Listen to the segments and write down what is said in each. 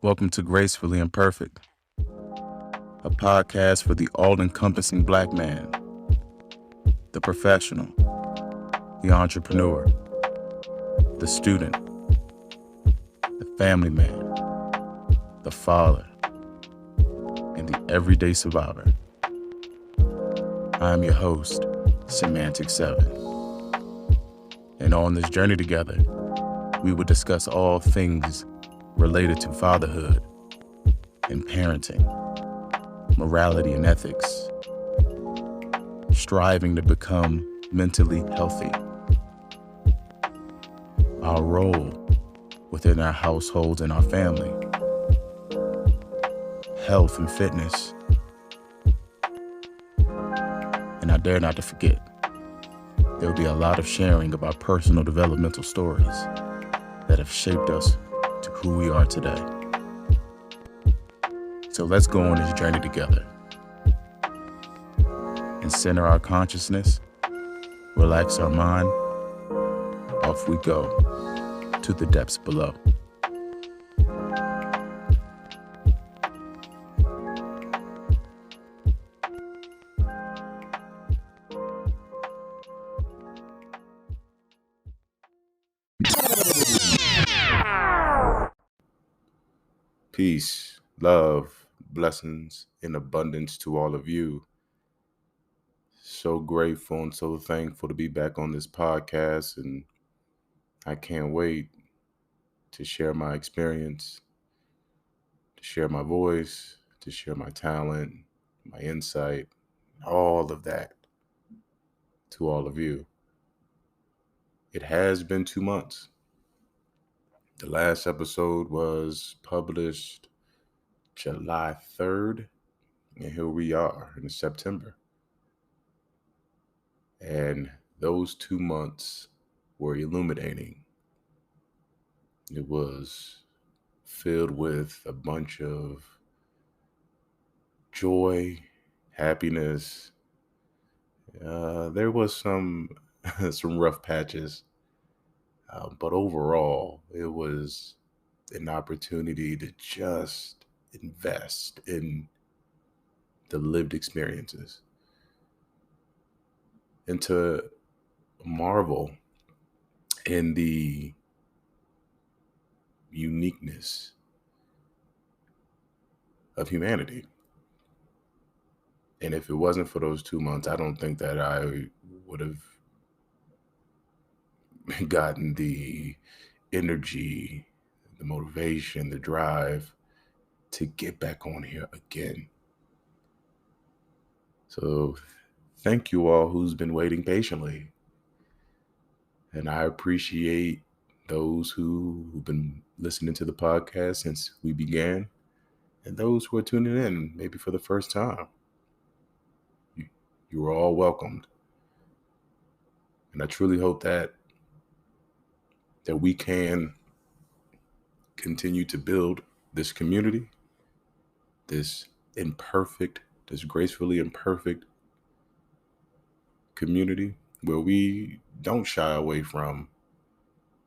Welcome to Gracefully Imperfect, a podcast for the all-encompassing Black man, the professional, the entrepreneur, the student, the family man, the father, and the everyday survivor. I am your host, Semantic 7. And on this journey together, we will discuss all things related to fatherhood and parenting, morality and ethics, striving to become mentally healthy, our role within our households and our family, health and fitness, and I dare not to forget, there will be a lot of sharing of our personal developmental stories that have shaped us to who we are today. So let's go on this journey together and center our consciousness, relax our mind, off we go to the depths below. Peace, love, blessings in abundance to all of you. So grateful and so thankful to be back on this podcast, and I can't wait to share my experience, to share my voice, to share my talent, my insight, all of that to all of you. It has been 2 months. The last episode was published July 3rd, and here we are in September. And those 2 months were illuminating. It was filled with a bunch of joy, happiness. There was some rough patches, but overall, it was an opportunity to just invest in the lived experiences and to marvel in the uniqueness of humanity. And if it wasn't for those 2 months, I don't think that I would have gotten the energy, the motivation, the drive to get back on here again. So thank you all who's been waiting patiently. And I appreciate those who've been listening to the podcast since we began, and those who are tuning in maybe for the first time. You are all welcomed. And I truly hope that we can continue to build this community, this gracefully imperfect community where we don't shy away from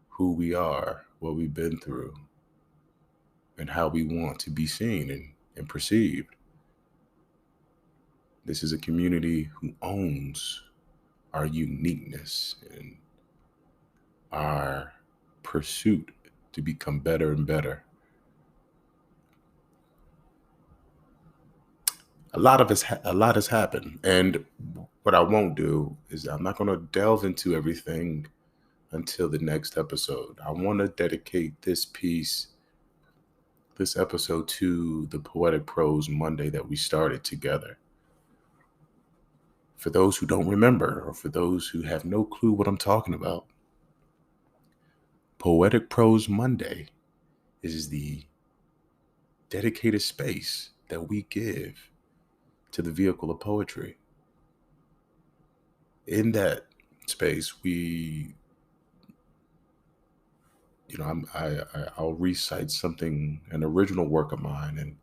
who we are, what we've been through, and how we want to be seen and perceived. This is a community who owns our uniqueness and our pursuit to become better and better. A lot has happened, and what I won't do is I'm not going to delve into everything until the next episode. I want to dedicate this episode to the Poetic Prose Monday that we started together. For those who don't remember, or for those who have no clue what I'm talking about, Poetic Prose Monday is the dedicated space that we give to the vehicle of poetry. In that space, I'll recite something, an original work of mine, and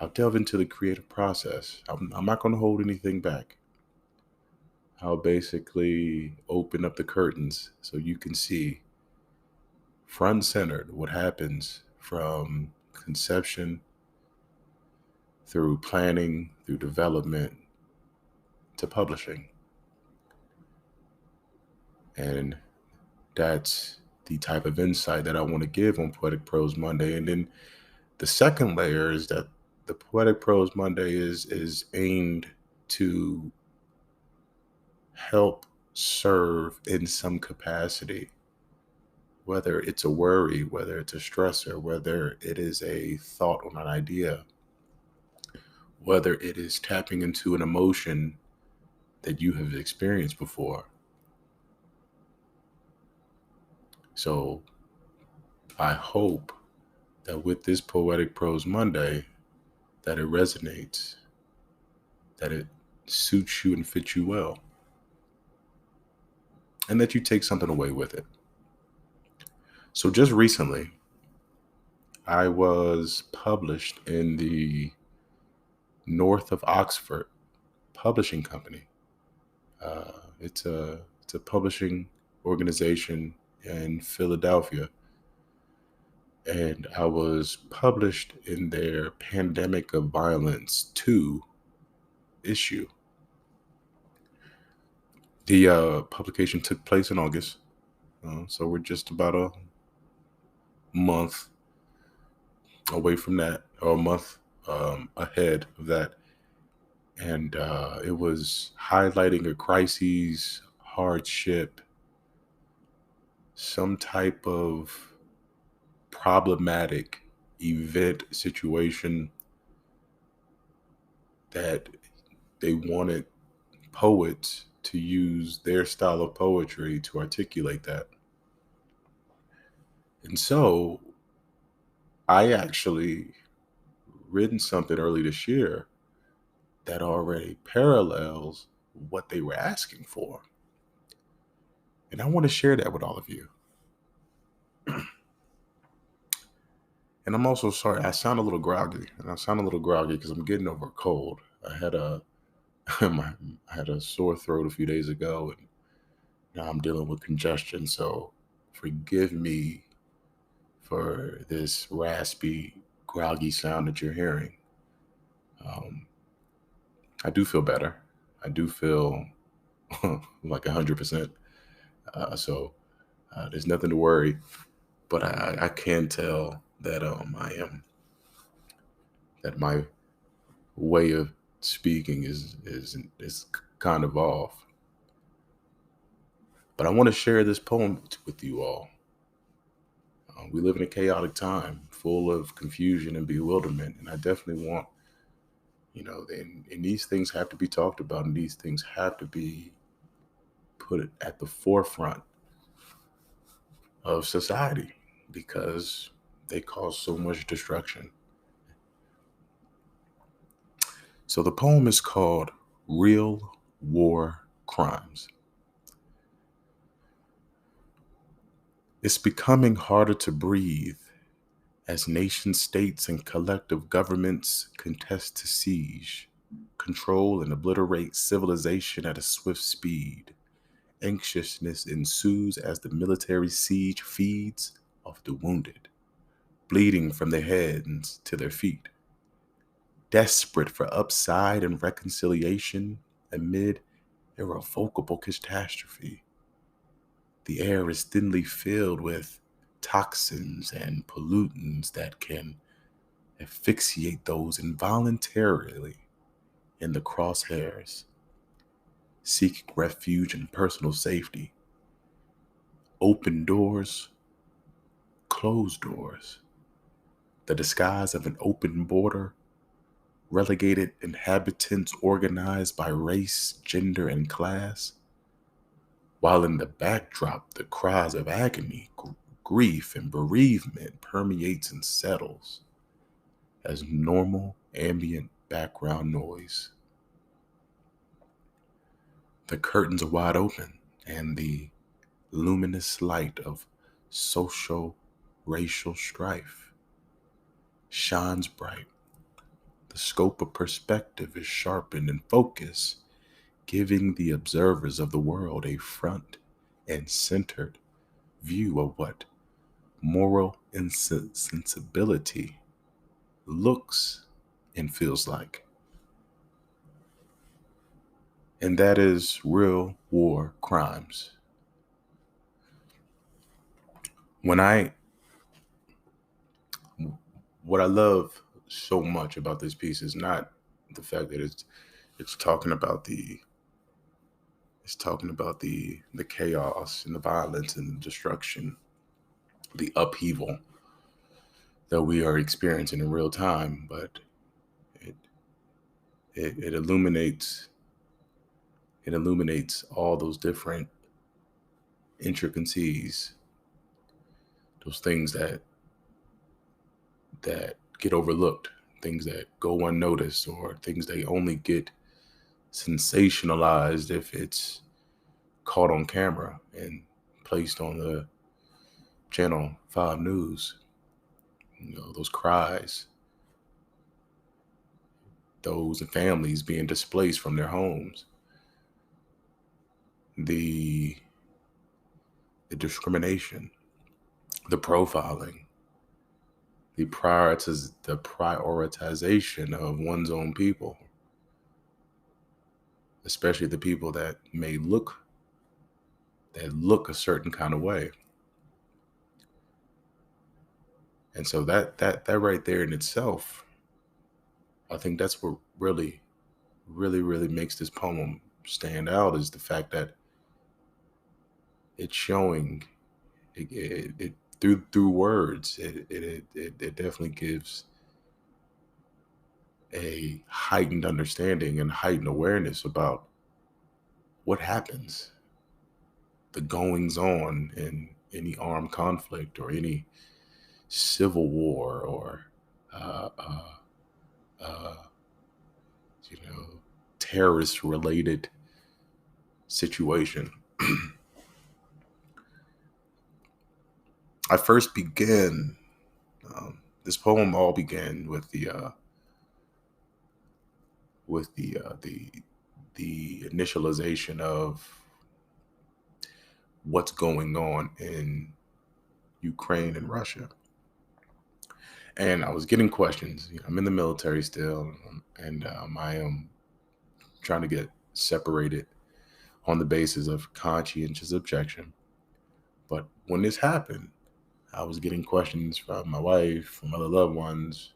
I'll delve into the creative process. I'm not going to hold anything back. I'll basically open up the curtains so you can see front centered what happens from conception, through planning, through development, to publishing. And that's the type of insight that I want to give on Poetic Prose Monday. And then the second layer is that the Poetic Prose Monday is aimed to help serve in some capacity, whether it's a worry, whether it's a stressor, whether it is a thought on an idea, whether it is tapping into an emotion that you have experienced before. So I hope that with this Poetic Prose Monday, that it resonates, that it suits you and fits you well, and that you take something away with it. So just recently, I was published in the North of Oxford publishing company. It's a publishing organization in Philadelphia, and I was published in their Pandemic of Violence 2 issue. The publication took place in August, so we're just about a month away from that, or a month ahead of that. And it was highlighting a crisis, hardship, some type of problematic event situation that they wanted poets to use their style of poetry to articulate that. And so I actually written something early this year that already parallels what they were asking for. And I want to share that with all of you. And I'm also sorry, I sound a little groggy. And I sound a little groggy because I'm getting over a cold. I had a I had a sore throat a few days ago, and now I'm dealing with congestion. So forgive me for this raspy, groggy sound that you're hearing. I do feel better. I do feel like 100%. So there's nothing to worry. But I can tell that that my way of speaking is kind of off. But I want to share this poem with you all. We live in a chaotic time, full of confusion and bewilderment, and I definitely want, and these things have to be talked about, and these things have to be put at the forefront of society because they cause so much destruction. So the poem is called Real War Crimes. It's becoming harder to breathe as nation states and collective governments contest to siege, control, and obliterate civilization at a swift speed. Anxiousness ensues as the military siege feeds off the wounded, bleeding from their heads to their feet. Desperate for upside and reconciliation amid irrevocable catastrophe. The air is thinly filled with toxins and pollutants that can asphyxiate those involuntarily in the crosshairs, seeking refuge and personal safety. Open doors, closed doors. The disguise of an open border, relegated inhabitants organized by race, gender, and class, while in the backdrop the cries of agony, grief, and bereavement permeates and settles as normal ambient background noise. The curtains are wide open, and the luminous light of social, racial strife shines bright. The scope of perspective is sharpened and focused, giving the observers of the world a front and centered view of what moral insensibility looks and feels like. And that is real war crimes. What I love so much about this piece is not the fact that it's talking about the chaos and the violence and the destruction, the upheaval that we are experiencing in real time, but it it illuminates all those different intricacies, those things that get overlooked, things that go unnoticed, or things they only get sensationalized if it's caught on camera and placed on the Channel 5 news. Those cries, those families being displaced from their homes, the discrimination, the profiling, the prioritization of one's own people, especially the people that may look a certain kind of way. And so that right there in itself, I think that's what really, really, really makes this poem stand out, is the fact that it's showing it through words. It definitely gives a heightened understanding and heightened awareness about what happens, the goings on in any armed conflict or any civil war or uh, uh, uh, terrorist related situation. I first began this poem. All began with the initialization of what's going on in Ukraine and Russia. And I was getting questions. I'm in the military still, and I am trying to get separated on the basis of conscientious objection. But when this happened, I was getting questions from my wife, from other loved ones,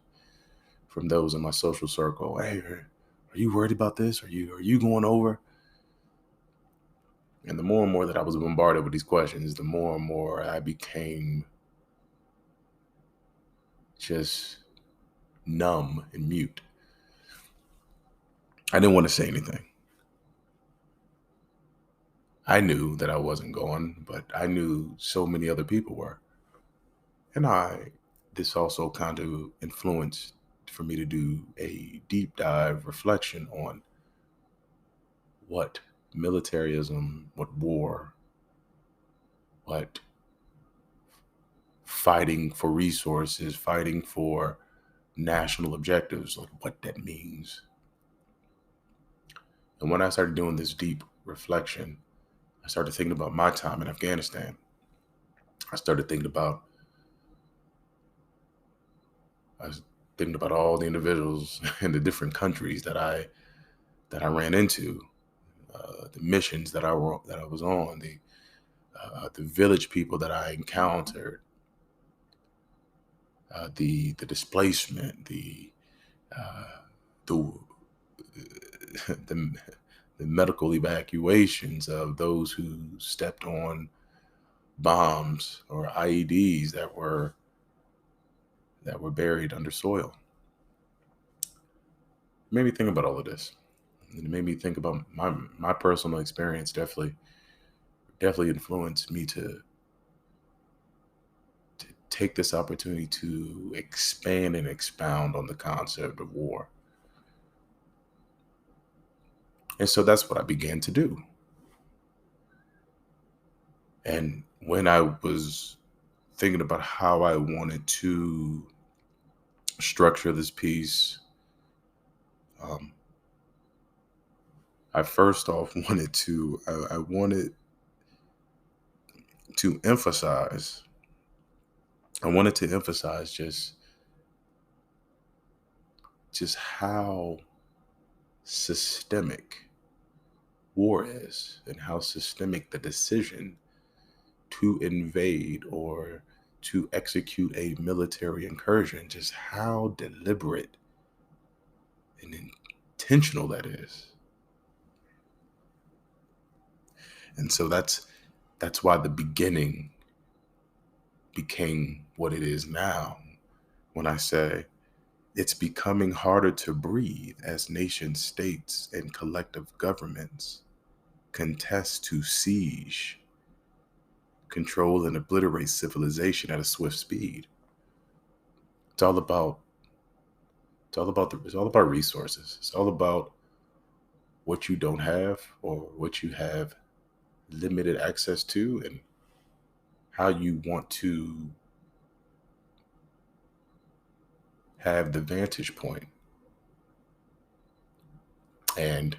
from those in my social circle. Hey, are you worried about this? Are you going over? And the more and more that I was bombarded with these questions, the more and more I became just numb and mute. I didn't want to say anything. I knew that I wasn't going, but I knew so many other people were. And this also kind of influenced for me to do a deep dive reflection on what militarism, what war, what fighting for resources, fighting for national objectives, like what that means. And when I started doing this deep reflection, I started thinking about my time in Afghanistan. I started thinking about I was thinking about all the individuals in the different countries that I ran into, the missions that I was on, the village people that I encountered, the displacement, uh, the the the medical evacuations of those who stepped on bombs or IEDs that were buried under soil. It made me think about all of this. It made me think about my personal experience. Definitely influenced me to take this opportunity to expand and expound on the concept of war. And so that's what I began to do. And when I was thinking about how I wanted to structure this piece, um, I first off I wanted to emphasize, just just how systemic war is and how systemic the decision to invade or to execute a military incursion, just how deliberate and intentional that is. And so that's why the beginning became what it is now. When I say it's becoming harder to breathe as nation states and collective governments contest to siege, control, and obliterate civilization at a swift speed. It's all about resources. It's all about what you don't have or what you have limited access to, and how you want to have the vantage point. And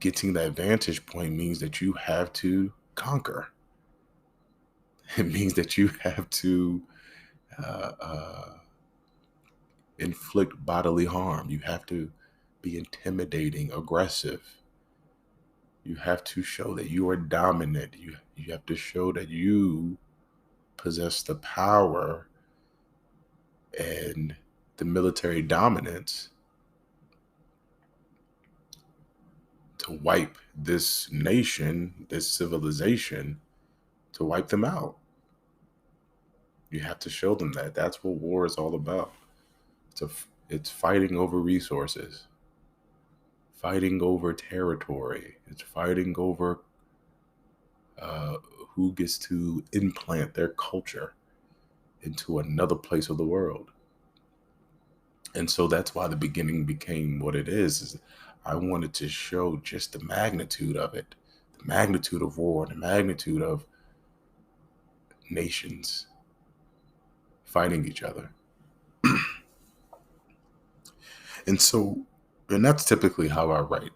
getting that vantage point means that you have to conquer. It means that you have to inflict bodily harm. You have to be intimidating, aggressive. You have to show that you are dominant. You have to show that you possess the power and the military dominance to wipe this nation, this civilization, to wipe them out. You have to show them that. That's what war is all about. It's fighting over resources, fighting over territory. It's fighting over who gets to implant their culture into another place of the world. And so that's why the beginning became what it is I wanted to show just the magnitude of it, the magnitude of war, the magnitude of nations fighting each other. And that's typically how I write.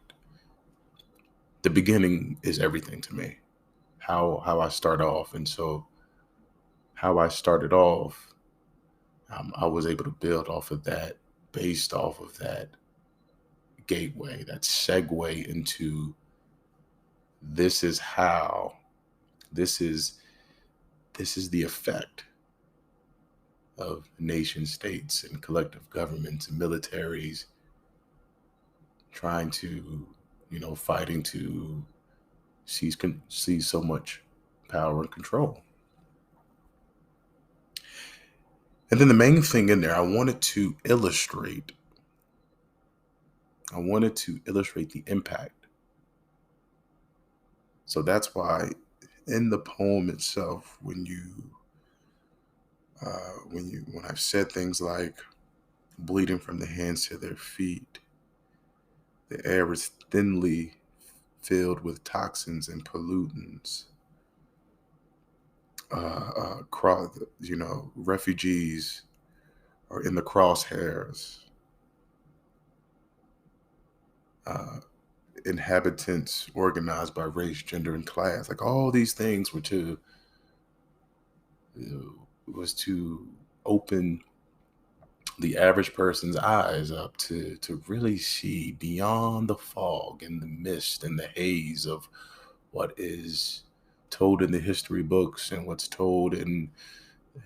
The beginning is everything to me, how I start off. And so how I started off, I was able to build off of that, based off of that gateway, that segue into this is the effect of nation states and collective governments and militaries trying to, fighting to seize so much power and control. And then the main thing in there, I wanted to illustrate the impact. So that's why in the poem itself, when I've said things like bleeding from the hands to their feet, the air is thinly filled with toxins and pollutants. Refugees are in the crosshairs. Inhabitants organized by race, gender, and class. Like all these things were was to open the average person's eyes up to really see beyond the fog and the mist and the haze of what is told in the history books and what's told in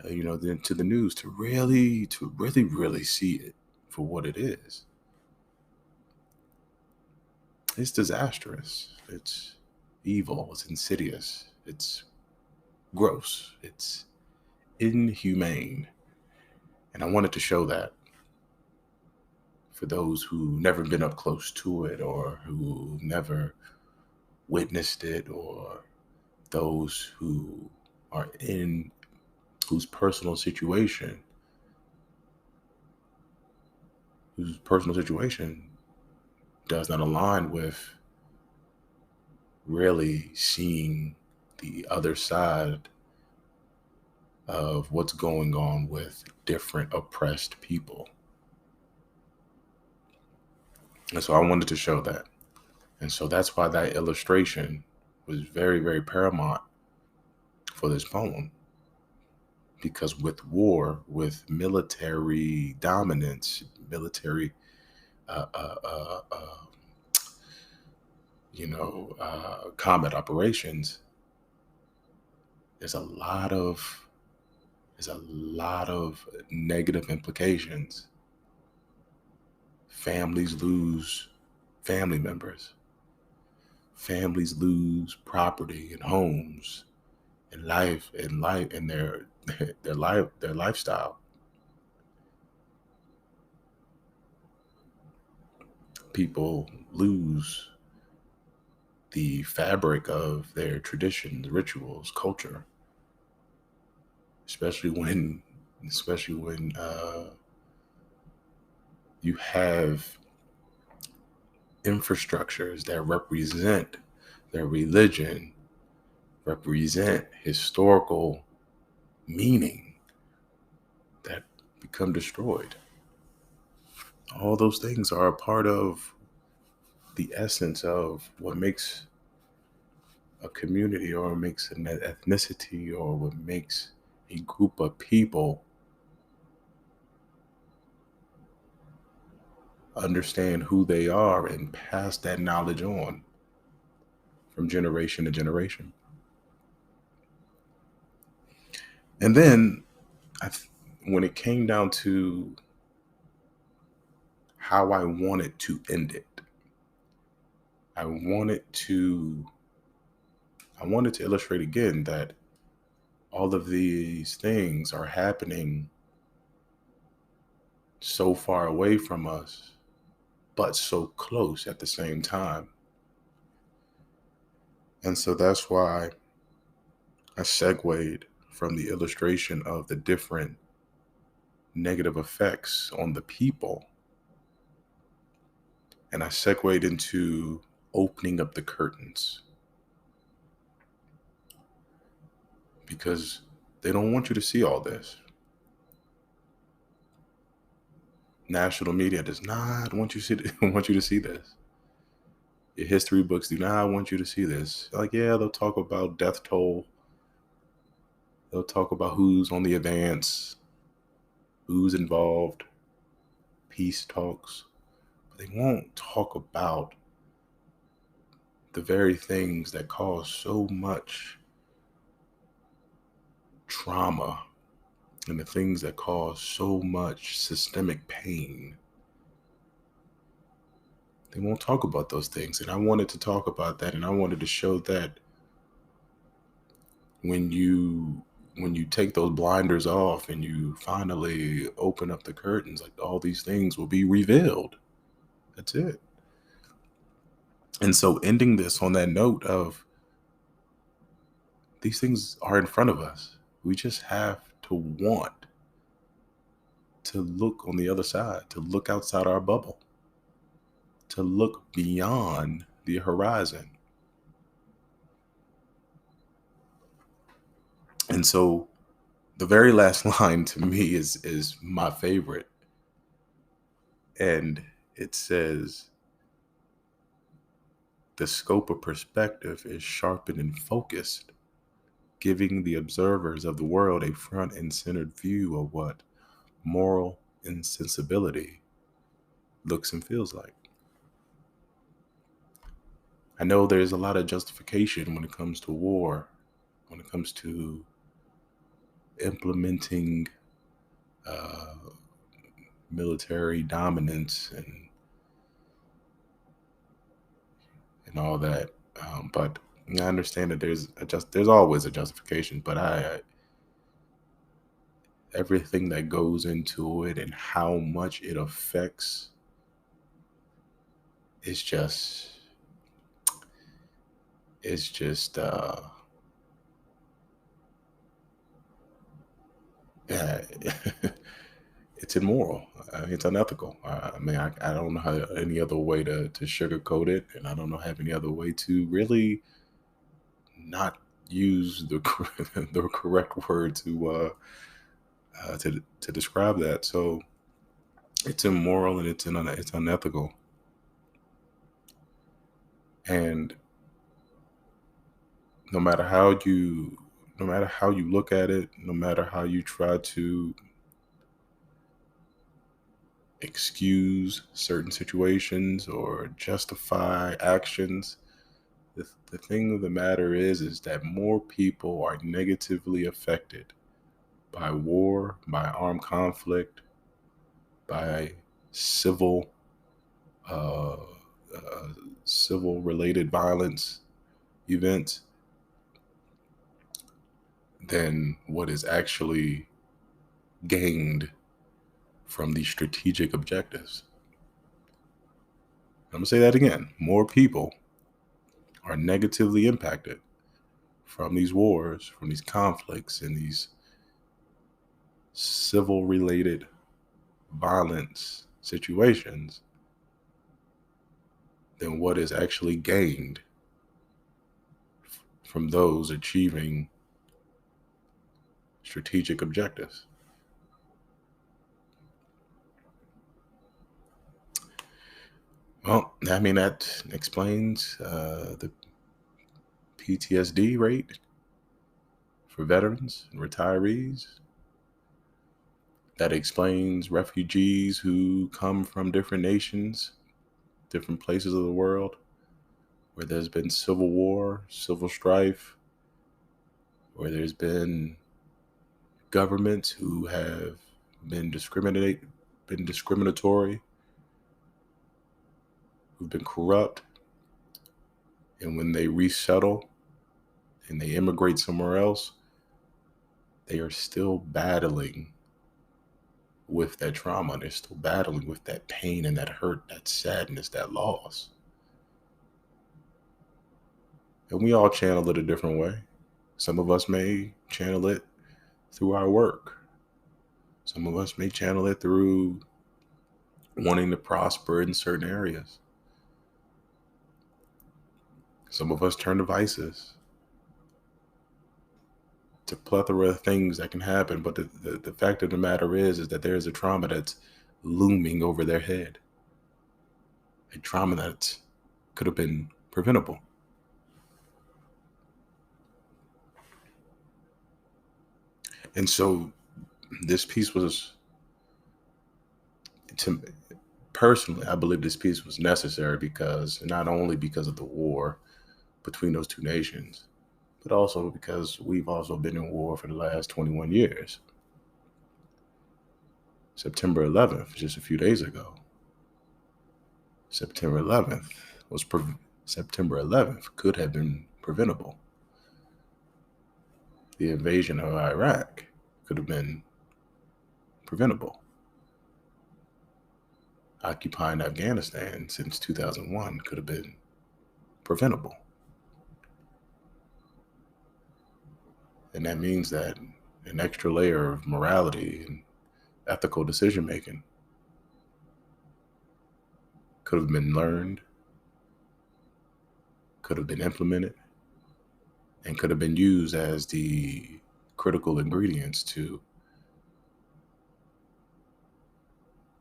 to the news, to really see it for what it is. It's disastrous. It's evil. It's insidious. It's gross. It's inhumane. And I wanted to show that for those who never been up close to it, or who never witnessed it, or those who are in whose personal situation does not align with really seeing the other side of what's going on with different oppressed people. And so I wanted to show that. And so that's why that illustration was very, very paramount for this poem. Because with war, with military dominance, military combat operations, there's a lot of negative implications. Families lose family members. Families lose property and homes and life and their lifestyle. People lose the fabric of their traditions, rituals, culture, especially when you have infrastructures that represent their religion, represent historical meaning that become destroyed. All those things are a part of the essence of what makes a community, or makes an ethnicity, or what makes a group of people understand who they are and pass that knowledge on from generation to generation. And then when it came down to how I wanted to end it, I wanted to illustrate again that all of these things are happening so far away from us, but so close at the same time. And so that's why I segued from the illustration of the different negative effects on the people, and I segued into opening up the curtains, because they don't want you to see all this. National media does not want you to see this. Your history books do not want you to see this. Like, yeah, they'll talk about death toll. They'll talk about who's on the advance, who's involved, peace talks. But they won't talk about the very things that cause so much trauma, and the things that cause so much systemic pain. They won't talk about those things. And I wanted to talk about that, and I wanted to show that when you take those blinders off and you finally open up the curtains, like, all these things will be revealed. That's it. And so ending this on that note of, these things are in front of us. We just have to want to look on the other side, to look outside our bubble, to look beyond the horizon. And so the very last line to me is my favorite. And it says, the scope of perspective is sharpened and focused, giving the observers of the world a front and centered view of what moral insensibility looks and feels like. I know there's a lot of justification when it comes to war, when it comes to implementing military dominance and all that. But I understand that there's always a justification, but everything that goes into it and how much it affects is just yeah, it's immoral. It's unethical. I mean, I don't know how any other way to sugarcoat it, and I don't know have any other way to really not use the the correct word to describe that. So it's immoral and it's unethical. And no matter how you look at it, no matter how you try to excuse certain situations or justify actions. The thing of the matter is that more people are negatively affected by war, by armed conflict, by civil uh, civil related violence events than what is actually gained from these strategic objectives. I'm going to say that again. More people are negatively impacted from these wars, from these conflicts, and these civil related violence situations than what is actually gained from those achieving strategic objectives. Well, I mean, that explains the PTSD rate for veterans and retirees. That explains refugees who come from different nations, different places of the world, where there's been civil war, civil strife, where there's been governments who have been discriminatory, who've been corrupt, and when they resettle and they immigrate somewhere else, they are still battling with that trauma. They're still battling with that pain and that hurt, that sadness, that loss. And we all channel it a different way. Some of us may channel it through our work. Some of us may channel it through wanting to prosper in certain areas. Some of us turn to vices. It's a plethora of things that can happen, but the fact of the matter is that there is a trauma that's looming over their head. A trauma that could have been preventable. And so this piece was, personally, I believe this piece was necessary because not only because of the war between those two nations, but also because we've also been in war for the last 21 years. September 11th, just a few days ago, September 11th could have been preventable. The invasion of Iraq could have been preventable. Occupying Afghanistan since 2001 could have been preventable. And that means that an extra layer of morality and ethical decision making could have been learned, could have been implemented, and could have been used as the critical ingredients to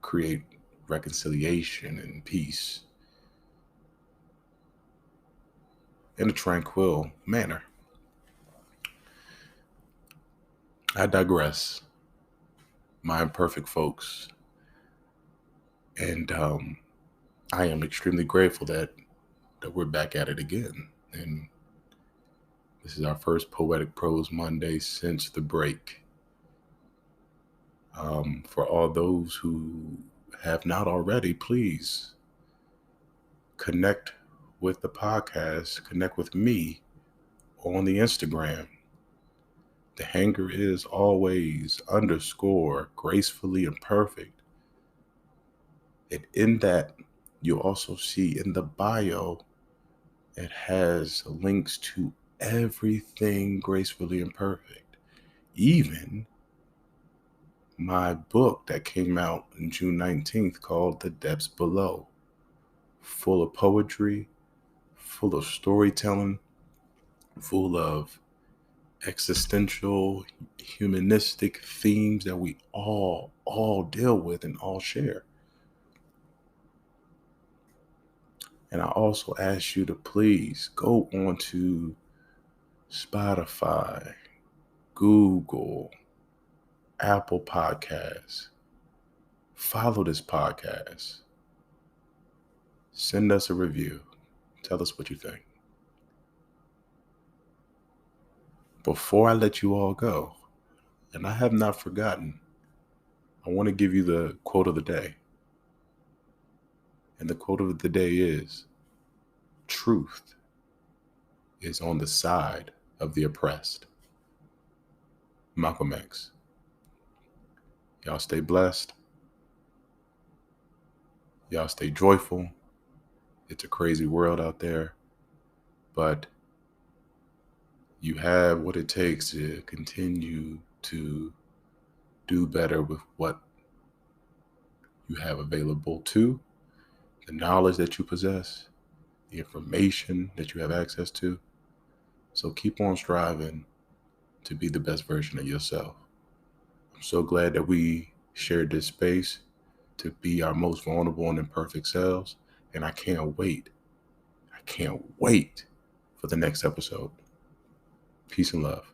create reconciliation and peace in a tranquil manner. I digress, my imperfect folks. And I am extremely grateful that we're back at it again. And this is our first Poetic Prose Monday since the break. For all those who have not already, please connect with the podcast, connect with me on the Instagram. The hanger is always _gracefully imperfect. And in that, you'll also see in the bio, it has links to everything gracefully imperfect. Even my book that came out on June 19th called The Depths Below, full of poetry, full of storytelling, full of existential, humanistic themes that we all deal with and all share. And I also ask you to please go on to Spotify, Google, Apple Podcasts, follow this podcast. Send us a review. Tell us what you think. Before I let you all go, and I have not forgotten, I want to give you the quote of the day. And the quote of the day is, truth is on the side of the oppressed. Malcolm X. Y'all stay blessed. Y'all stay joyful. It's a crazy world out there, but you have what it takes to continue to do better with what you have available to, the knowledge that you possess, the information that you have access to. So keep on striving to be the best version of yourself. I'm so glad that we shared this space to be our most vulnerable and imperfect selves. And I can't wait for the next episode. Peace and love.